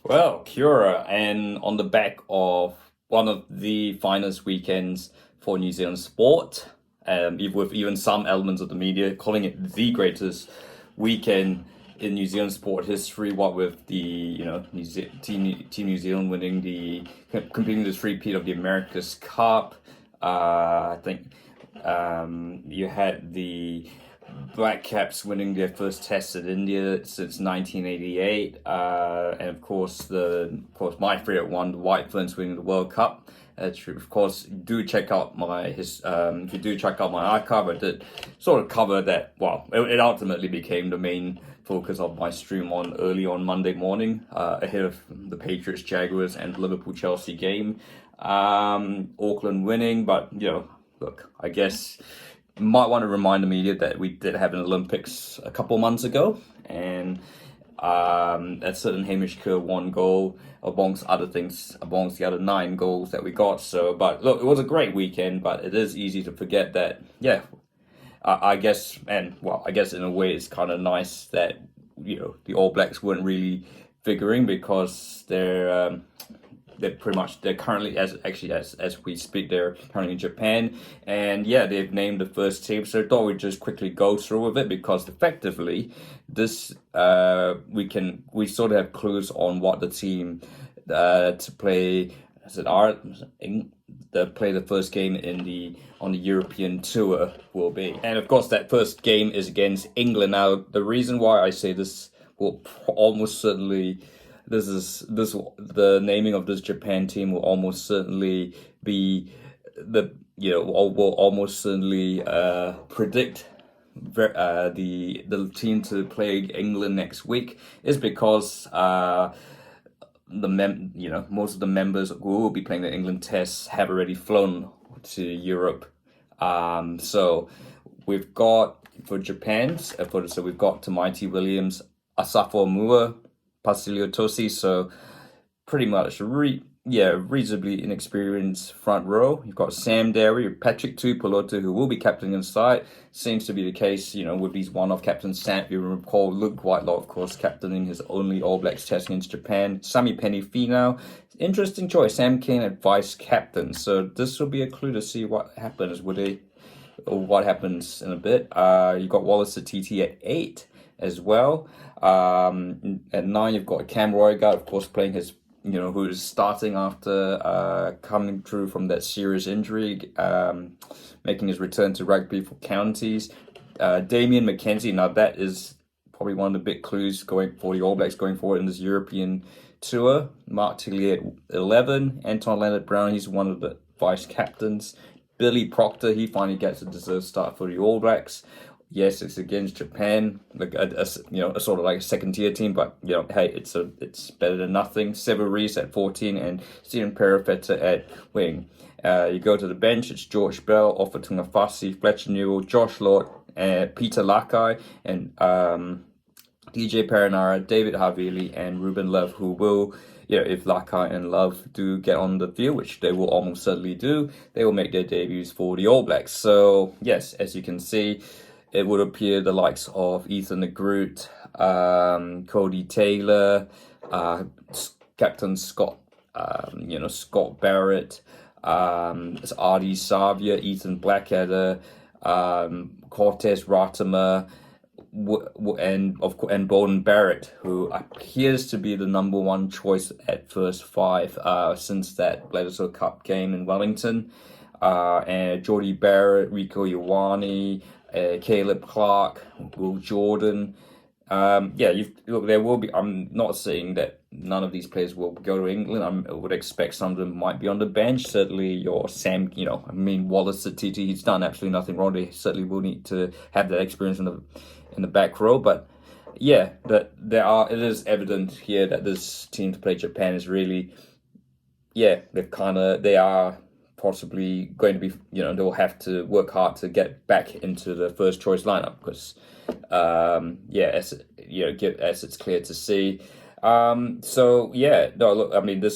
Well, Cura, and on the back of one of the finest weekends for New Zealand sport, with even some elements of the media calling it the greatest weekend in New Zealand sport history. What with the Team New Zealand winning completing the three-peat of the America's Cup. I think you had the Black Caps winning their first test at India since 1988, and of course my favorite one, the White Ferns winning the World Cup. Of course, do check out if you do check out my archive, I did sort of cover that. Well, it ultimately became the main focus of my stream early on Monday morning, ahead of the Patriots, Jaguars, and Liverpool Chelsea game. Auckland winning, but look, I guess might want to remind the media that we did have an Olympics a couple months ago, and that certain Hamish Kerr one goal amongst other things, amongst the other 9 goals that we got. So, but look, it was a great weekend, but it is easy to forget that, I guess in a way it's kind of nice that, the All Blacks weren't really figuring because they're currently as we speak, they're currently in Japan, and they've named the first team. So I thought we'd just quickly go through with it because effectively this we sort of have clues on what the team to play play the first game on the European tour will be. And of course that first game is against England. Now the reason why I say this will almost certainly the naming of this Japan team will almost certainly be will almost certainly predict the team to play England next week is because most of the members who will be playing the England tests have already flown to Europe. So we've got for Japan's so we've got Tamaiti Williams, Asafo Mua, Pasilio Tosi, so pretty much reasonably inexperienced front row. You've got Sam Derry, Patrick Tuipulotu, who will be captaining the side. Seems to be the case, with these one-off captains. Sam, you recall Luke Whitelaw, of course, captaining his only All Blacks test against Japan. Sami Penny-Finau, interesting choice. Sam Cane at vice captain. So this will be a clue to see what happens. What happens in a bit. You've got Wallace Atiti at 8 as well. At 9, you've got Cam Roygaard, of course, playing his, who is starting after coming through from that serious injury, making his return to rugby for counties. Damien McKenzie, now that is probably one of the big clues going for the All Blacks going forward in this European tour. Mark Tillier at 11. Anton Leonard-Brown, he's one of the vice captains. Billy Proctor, he finally gets a deserved start for the All Blacks. Yes, it's against Japan, like a sort of like a second-tier team, but hey, it's better than nothing. Sever Reese at 14 and Stephen Perifeta at wing. You go to the bench, it's George Bell, Ofa Tungafasi, Fletcher Newell, Josh Lord, Peter Lakai, and DJ Perenara, David Havili, and Ruben Love, who will, if Lakai and Love do get on the field, which they will almost certainly do, they will make their debuts for the All Blacks. So yes, as you can see, it would appear the likes of Ethan the Groot, Cody Taylor, Captain Scott, Scott Barrett, Artie Savia, Ethan Blackadder, Cortez Ratimer, and Beauden Barrett, who appears to be the number 1 choice at first 5 since that Bledisloe Cup game in Wellington, and Geordie Barrett, Rico Ioane, Caleb Clark, Will Jordan. Look, there will be. I'm not saying that none of these players will go to England. I would expect some of them might be on the bench. Certainly, your Sam, Wallace Atiti, he's done absolutely nothing wrong. They certainly will need to have that experience in the back row. But it is evident here that this team to play Japan is really, they are possibly going to be, they'll have to work hard to get back into the first choice lineup because, as it's clear to see. This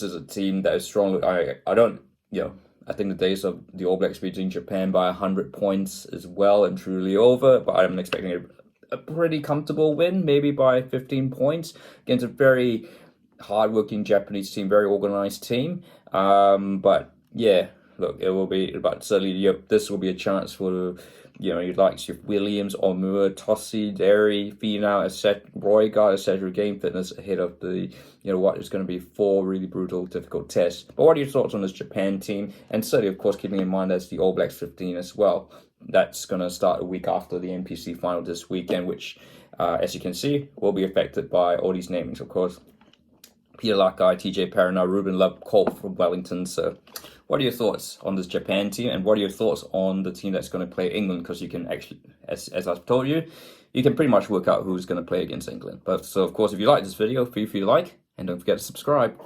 is a team that is strong. I think the days of the All Blacks beating Japan by 100 points is well and truly over, but I'm expecting a pretty comfortable win, maybe by 15 points against a very hardworking Japanese team, very organized team. But yeah, look, it will be, but certainly this will be a chance for your likes of Williams, Omura, Tossi, Derry, Finau, etc., Roygaard, etc. Game fitness ahead of the what is going to be 4 really brutal, difficult tests. But what are your thoughts on this Japan team? And certainly, of course, keeping in mind that's the All Blacks 15 as well. That's going to start a week after the NPC final this weekend, which, as you can see, will be affected by all these namings, of course. Peter Lakai, TJ Perina, Ruben Love, Colt from Wellington. So what are your thoughts on this Japan team, and what are your thoughts on the team that's going to play England? Because you can actually, as I've told you, you can pretty much work out who's going to play against England. But so, of course, if you like this video, feel free to like, and don't forget to subscribe.